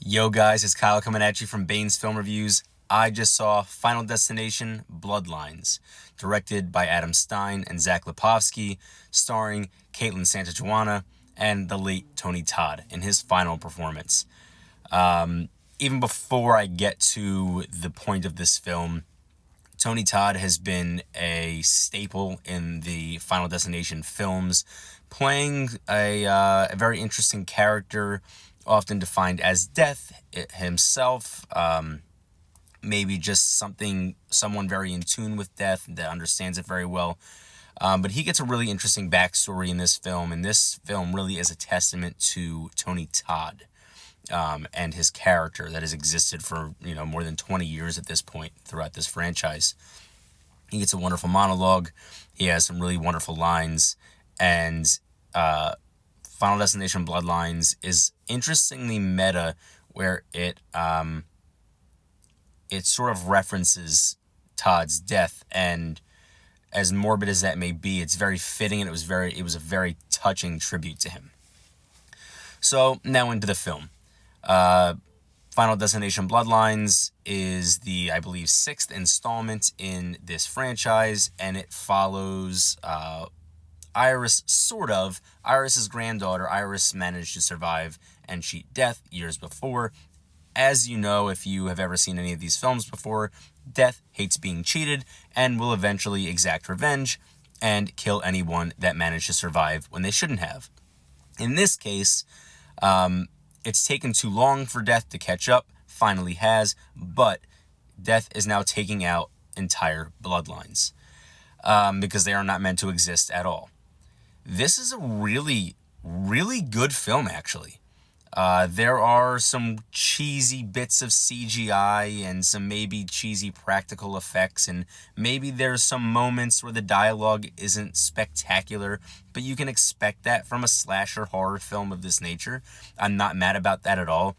Yo guys, it's Kyle coming at you from Bane's Film Reviews. I just saw Final Destination Bloodlines, directed by Adam Stein and Zach Lipovsky, starring Caitlin Santajuana and the late Tony Todd in his final performance. Even before I get to the point of this film, Tony Todd has been a staple in the Final Destination films, playing a very interesting character, often defined as Death himself. Maybe just someone very in tune with death that understands it very well. But he gets a really interesting backstory in this film, and this film really is a testament to Tony Todd and his character that has existed for more than 20 years at this point throughout this franchise. He gets a wonderful monologue. He has some really wonderful lines, and Final Destination Bloodlines is interestingly meta, where it sort of references Todd's death, and as morbid as that may be, it's very fitting, and it was a very touching tribute to him. So now into the film. Final Destination Bloodlines is the, I believe, 6th installment in this franchise, and it follows Iris, sort of. Iris's granddaughter. Iris managed to survive and cheat death years before. As you know, if you have ever seen any of these films before, Death hates being cheated and will eventually exact revenge and kill anyone that managed to survive when they shouldn't have. In this case, it's taken too long for Death to catch up, finally has, but Death is now taking out entire bloodlines because they are not meant to exist at all. This is a really, really good film, actually. There are some cheesy bits of CGI and some maybe cheesy practical effects, and maybe there's some moments where the dialogue isn't spectacular, but you can expect that from a slasher horror film of this nature. I'm not mad about that at all,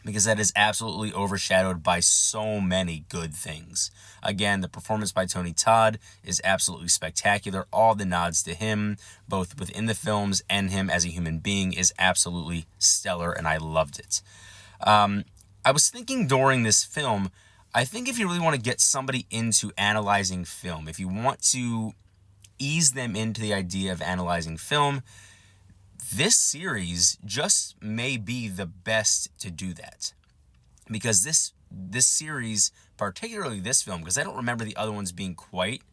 because that is absolutely overshadowed by so many good things. Again, the performance by Tony Todd is absolutely spectacular. All the nods to him, both within the films and him as a human being, is absolutely stellar, and I loved it. I was thinking during this film, I think if you really want to get somebody into analyzing film, if you want to ease them into the idea of analyzing film, this series just may be the best to do that, because this series, particularly this film, because I don't remember the other ones being quite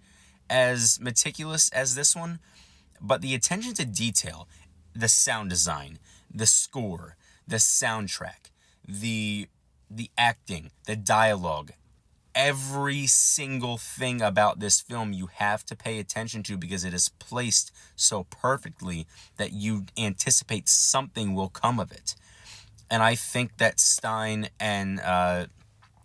as meticulous as this one, but the attention to detail, the sound design, the score, the soundtrack, the acting, the dialogue, every single thing about this film you have to pay attention to, because it is placed so perfectly that you anticipate something will come of it. And I think that Stein and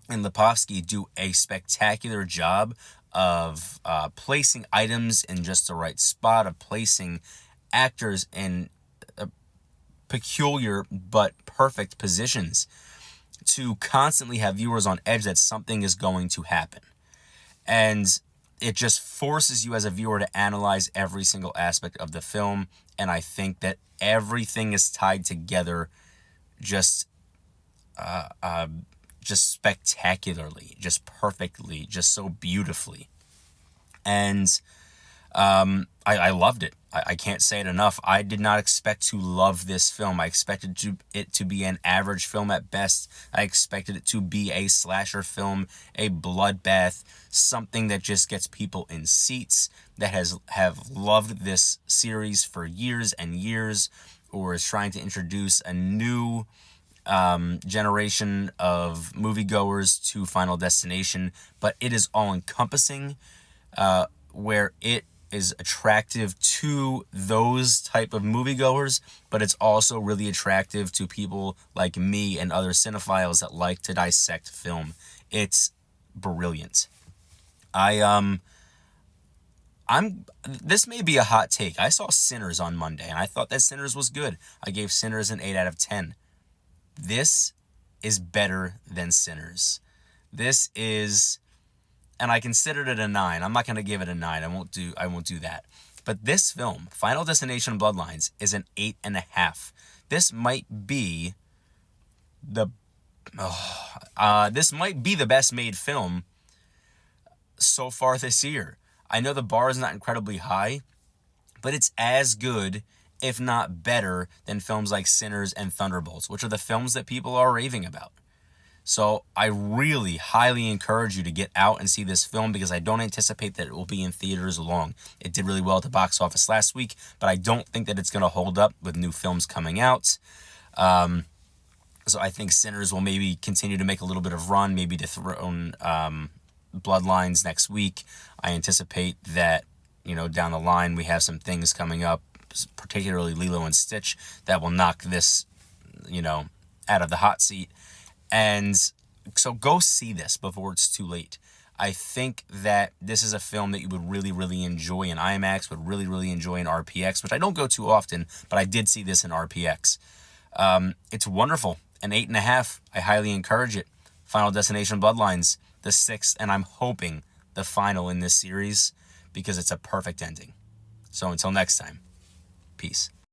Lipovsky do a spectacular job of placing items in just the right spot, of placing actors in peculiar but perfect positions to constantly have viewers on edge that something is going to happen. And it just forces you as a viewer to analyze every single aspect of the film, and I think that everything is tied together just spectacularly, just perfectly, just so beautifully. And I loved it. I can't say it enough. I did not expect to love this film. I expected it to be an average film at best. I expected it to be a slasher film, a bloodbath, something that just gets people in seats, that have loved this series for years and years, or is trying to introduce a new generation of moviegoers to Final Destination. But it is all-encompassing, where it is attractive to those type of moviegoers, but it's also really attractive to people like me and other cinephiles that like to dissect film. It's brilliant. This may be a hot take. I saw Sinners on Monday, and I thought that Sinners was good. I gave Sinners an 8 out of 10. This is better than Sinners. This is, and I considered it a 9. I'm not going to give it a 9. I won't do that. But this film, Final Destination Bloodlines, is an 8.5. This might be the This might be the best made film so far this year. I know the bar is not incredibly high, but it's as good, if not better, than films like Sinners and Thunderbolts, which are the films that people are raving about. So I really highly encourage you to get out and see this film, because I don't anticipate that it will be in theaters long. It did really well at the box office last week, but I don't think that it's going to hold up with new films coming out. So I think Sinners will maybe continue to make a little bit of run, maybe dethrone Bloodlines next week. I anticipate that, down the line we have some things coming up, particularly Lilo and Stitch, that will knock this, out of the hot seat. And so go see this before it's too late. I think that this is a film that you would really, really enjoy in IMAX, would really, really enjoy in RPX, which I don't go too often, but I did see this in RPX. It's wonderful. An 8.5. I highly encourage it. Final Destination Bloodlines, the 6th, and I'm hoping the final in this series, because it's a perfect ending. So until next time, peace.